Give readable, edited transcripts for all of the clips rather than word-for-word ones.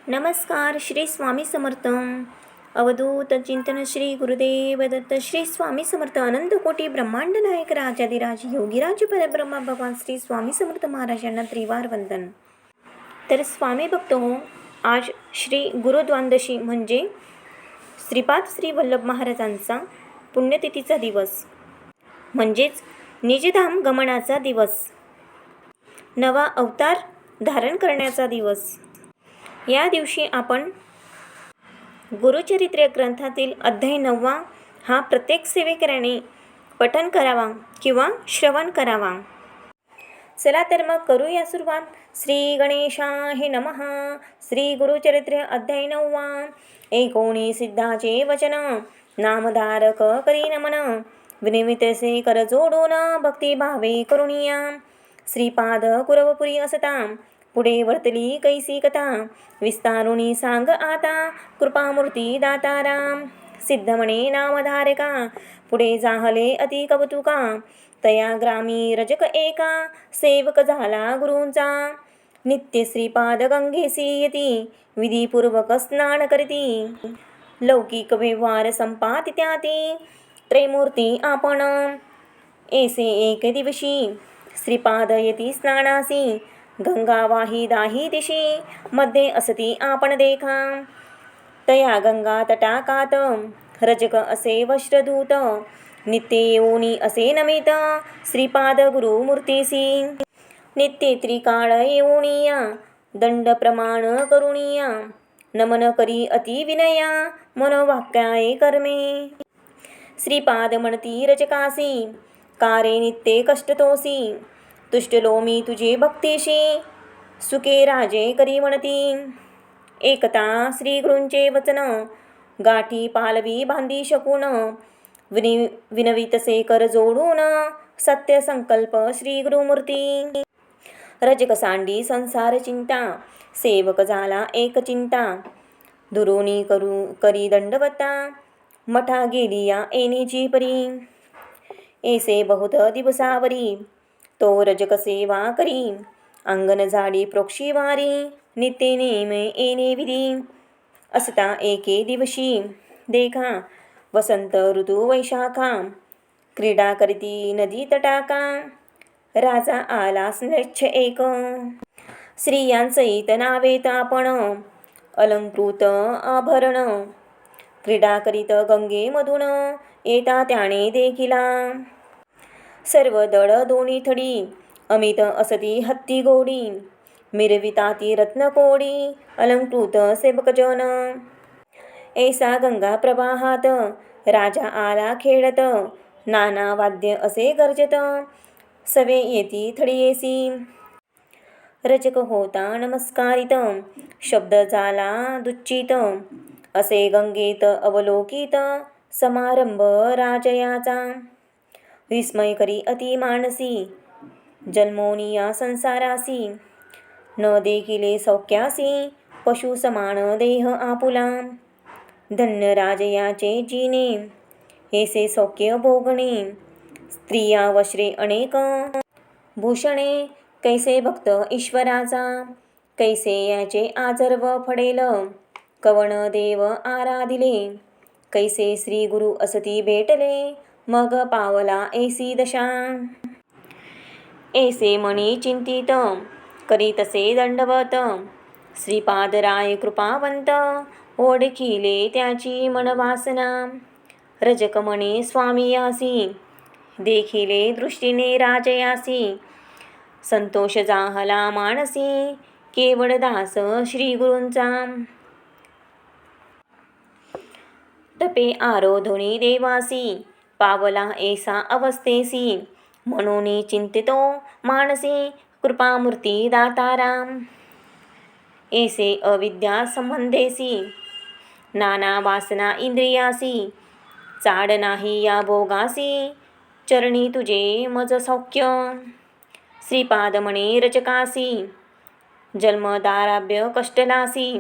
नमस्कार. श्री स्वामी समर्थ. अवधूत चिंतन श्री गुरुदेव दत्त. श्री स्वामी समर्थ. अनंत कोटी ब्रह्मांड नायक राजाधिराज योगीराज परब्रह्मा भगवान श्री स्वामी समर्थ महाराजांना त्रिवार वंदन. तर स्वामी भक्त हो, आज श्री गुरुद्वादशी म्हणजे श्रीपाद श्री वल्लभ महाराजांचा पुण्यतिथीचा दिवस, म्हणजेच निजधाम गमनाचा दिवस, नवा अवतार धारण करण्याचा दिवस. या दिवशी आपण गुरुचरित्र ग्रंथातील अध्याय 9 हा प्रत्येक सेवेकऱ्याने पठन करावा किंवा श्रवण करावा. चला तर मग करूया सुरुवात. श्री गणेशाय नमः. श्री गुरुचरित्र अध्याय 9. एकोणी सिद्धाचे वचन, नामधारक करी नमन, विनिमितसे कर जोडून भक्तिभावे करुणिया. श्रीपाद कुरवपुरी असता, पुढे वर्तली कैसी कथा, विस्तारुणी सांग आता, कृपामूर्ती दाताराम. सिद्ध म्हणे नामधारका, पुढे जाहले अति कौतुका, तया ग्रामी रजक एका, सेवक झाला गुरूंचा. नित्य श्रीपाद गंगेसी येती, विधीपूर्वक स्नान करीती, लौकिक व्यवहार संपाती त्याती, त्रैमूर्ती आपण. ऐसे एक दिवशी श्रीपाद येती स्नानासी, गंगा वाही दाही दिशी, मध्ये असती आपण देखा. तया गंगा तटाकात, रजक असे वस्त्रधूत, नित्य येऊनी असे नमित, श्रीपाद गुरुमूर्तीसी. नित्य त्रिकाळ येऊनिया, दंड प्रमाण करुणिया, नमन करी अति विनया, मनोवाक्याये कर्मे. श्रीपाद म्हणती रजकासी, कारे नित्य कष्टतोसी, तुष्टलो मी तुझे भक्तीशी, सुखे राजे करी म्हणती. एकता श्री गुरूंचे वचन, गाठी पालवी बांधी शकून, विनवितसे कर जोडून, सत्य संकल्प श्री गुरुमूर्ती. रजक सांडी संसार चिंता, सेवक झाला एक चिंता, दुरुनी करी दंडवता, मठा गेलिया येणीची परी. ऐसे बहुत दिवसावरी, तो रजक सेवा करी, अंगण झाडी प्रोक्षी वारी, नित्य नेमे येणे विधी. असता एके दिवशी देखा, वसंत ऋतू वैशाखा, क्रीडा करती नदी तटाका, राजा आला स्नेच्छ एक. स्त्रियांसहित नावेत आपण, अलंकृत आभरण, क्रीडा करीत गंगेमधून, येता त्याने देखिला. सर्व दळ दोन्ही थडी, अमित असती हत्ती गोडी, मिरविताती रत्नकोडी, अलंकृत सेवकजन. ऐसा गंगा प्रवाहात, राजा आला खेळत, नाना वाद्य असे गर्जत, सवे येती थडीयेसी. रजक होता नमस्कारित, शब्द झाला दुच्चित, असे गंगेत अवलोकित, समारंभ राजयाचा. विस्मय करी अति मानसी, जन्मोनिया संसारासी, न देखिले सौख्यासी, पशु समान देह आपुला. धन्य राजयाचे जीने, ऐसे सौख्य भोगणे, स्त्रिया वस्त्रे अनेक, भूषणे, कैसे भक्त ईश्वराचा, कैसे याचे आजर्व फडेल, कवण देव आराधिले, कैसे श्री गुरु असती भेटले, मग पावला ऐसी दशा. ऐसे मनी चिंतित, करी तसे दंडवत, श्रीपाद राय कृपावंत, ओळखिले त्याची मनवासना. रजक म्हणे स्वामियासी, देखिले दृष्टीने राजयासी, संतोष जाहला मानसी, केवळ दास श्री गुरूंचा. तपे आरोधुनी देवासी, पावला ऐसा अवस्थेसी, म्हणून चिंतितो मानसी, कृपामूर्ती दाताराम. ऐसे अविद्या संबंधेसी, नाना वासना इंद्रियासी, चाड नाही या भोगासी, चरणी तुझे मज सौख्य. श्रीपाद म्हणे रजकासी, जन्मदाराभ्य कष्टलासी,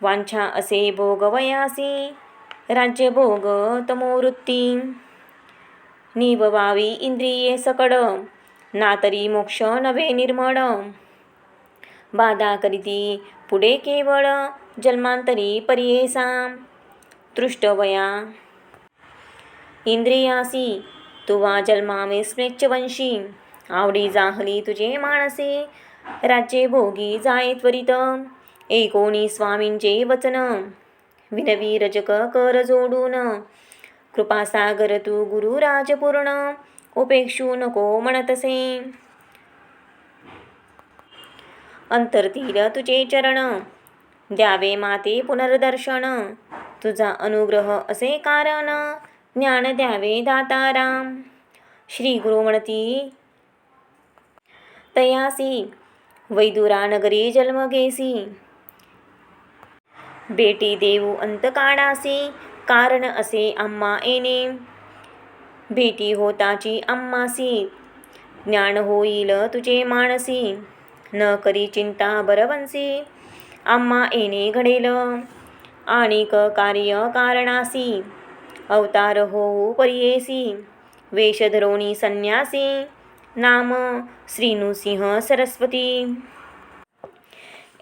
वांछा असे भोगवयासी, राज्यभोग तमोवृत्ती. निभवावी इंद्रिये सकड, नातरी मोक्ष नवे निर्मळ, बाधा करीती पुढे केवळ जन्मांतरी परियेसा तृष्टवया इंद्रियासी तुवा जन्मामे स्मृच्छवंशी आवडी जाहली तुझे मानसे राज्ये भोगी जाय त्वरित एकोणी स्वामींचे वचन विनवी रजक कर जोडून कृपासागर तू गुरु राजपूर्ण उपेक्षू नको म्हणतसे अंतरतील तुझे चरण द्यावे माते पुनर्दर्शन तुझा अनुग्रह असे कारण ज्ञान द्यावे दाताराम श्री गुरु म्हणती तयासी वैदुरा नगरी जन्मगेसी बेटी देऊ अंत काढासी कारण असे आम्हा येणे भेटी होताची आम्हासी ज्ञान होईल तुझे मानसी न करी चिंता बरवंसी आम्हा येणे घडेल आणिक कार्य कारणासी अवतार होऊ परियेसी वेश धरोणी संन्यासी नाम श्रीनुसिंह सरस्वती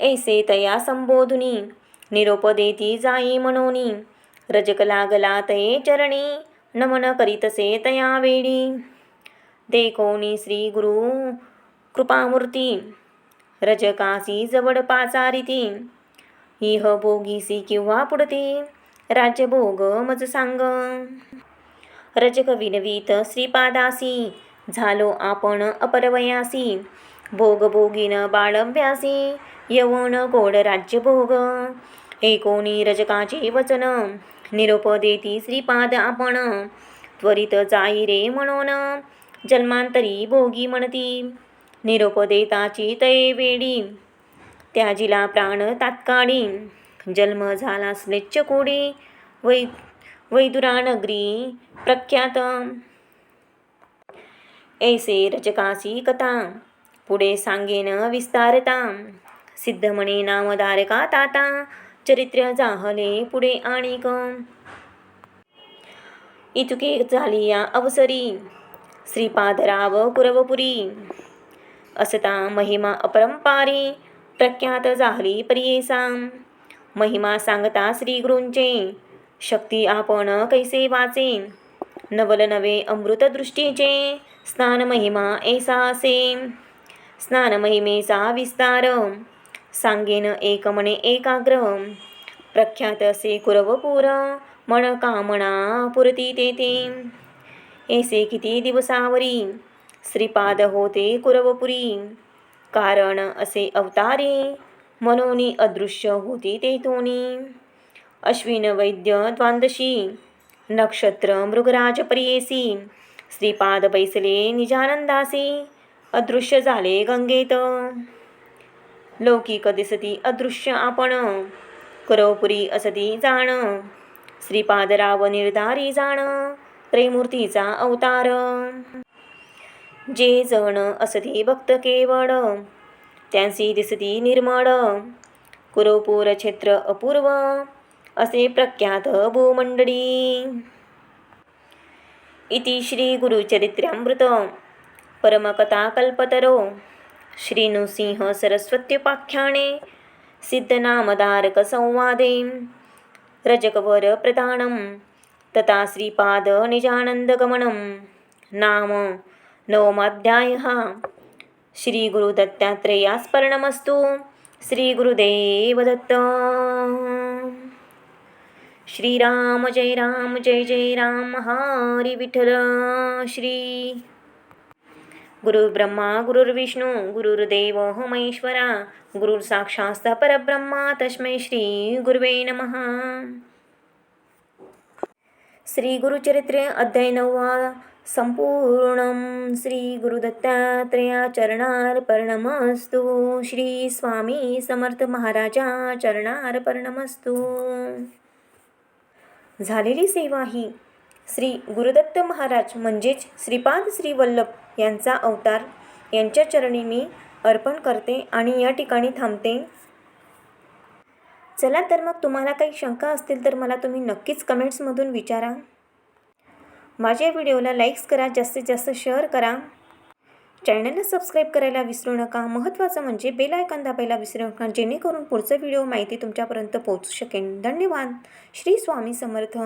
ऐसे तया संबोधुनी निरोप देती जाई मनोनी रजक लागला तये चरणी नमन करीतसे तया वेळी देखोनी श्री गुरु कृपामूर्ती रजकासी जवळ पाचारिती इह भोगीसी किंवा पुढती राज्यभोग मज सांग रजक विनवीत श्रीपादासी झालो आपण अपरवयासी भोग भोगीन बाळभ्यासी यवन गोड राज्यभोग एकोणी रजकाचे वचन निरोप देती श्रीपाद आपण त्वरित जाई रे म्हणून जन्मांतरी भोगी म्हणती निरोप देताची तये वेळी त्याजिला प्राण तात्काळी जन्म झाला स्मृच्छ कोडी वैदुरा नगरी प्रख्यात ऐसे रचकासी कथा पुढे सांगेन विस्तारता सिद्ध म्हणे नामधारका ताता चरित्र जाहले पुढे आणिक इतुके झाली या अवसरी श्रीपादराव कुरवपुरी असता महिमा अपरंपारी प्रख्यात झाली प्रियेसा महिमा सांगता श्री गुरूंचे शक्ती आपण कैसे वाचे नवल नवे अमृत दृष्टीचे स्नान महिमा ऐसा असे स्नान महिमेचा विस्तार सांगेन एक मने एकाग्र प्रख्यात असे कुरवपूर मन कामना पुरती तेथे ऐसे किती दिवसावरी श्रीपाद होते कुरवपुरी कारण असे अवतारी मनोनी अदृश्य होती तेथोनी अश्विन वैद्य द्वांदशी नक्षत्र मृगराज प्रियेसी श्रीपाद बैसले निजानंदासी अदृश्य झाले गंगेत लौकिक दिसती अदृश्य आपण कुरवपुरी असती जाण श्रीपादराव निर्धारी जाण त्रिमूर्तीचा अवतार जे जण असती भक्त केवळ त्यांसी दिसती निर्मळ कुरवपूर क्षेत्र अपूर्व असे प्रख्यात भूमंडळी इति श्री गुरुचरित्रामृत परमकथा कल्पतरो श्री नृसिंह सरस्वत्युपाख्याने सिद्धनामधारक संवादे रजकवर प्रधानम तथा श्रीपाद निजानंदगमनम नाम नवमाध्यायः श्री गुरुदत्तात्रेयास्मरणमस्तु श्री गुरुदेव दत्त श्रीराम जय जय राम हरी विठ्ठल श्री गुरुर्ब्रह्मा गुरुर्विष्णू गुरुर्देव महेश्वरा गुरुर साक्षात् परब्रह्मा तस्मै श्री गुरुवे नमः श्री गुरुचरित्र अध्याय 9 संपूर्णं श्री गुरुदत्तात्रेया चरणार्पणमस्तु श्री स्वामी समर्थ महाराजा चरणार्पणमस्तु झालेली सेवा ही श्री गुरुदत्त महाराज म्हणजेच श्रीपाद श्री वल्लभ यांचा अवतार यांच्या चरणी मी अर्पण करते आणि या ठिकाणी थांबते. चला तर मग तुम्हाला काही शंका असतील तर मला तुम्ही नक्कीच कमेंट्समधून विचारा. माझ्या व्हिडिओला लाईक्स करा, जास्तीत जास्त शेअर करा. चॅनलला सबस्क्राईब करायला विसरू नका. महत्त्वाचं म्हणजे बेल आयकॉन दाबायला विसरू नका, जेणेकरून पुढचं व्हिडिओ माहिती तुमच्यापर्यंत पोहोचू शकेल. धन्यवाद. श्री स्वामी समर्थ.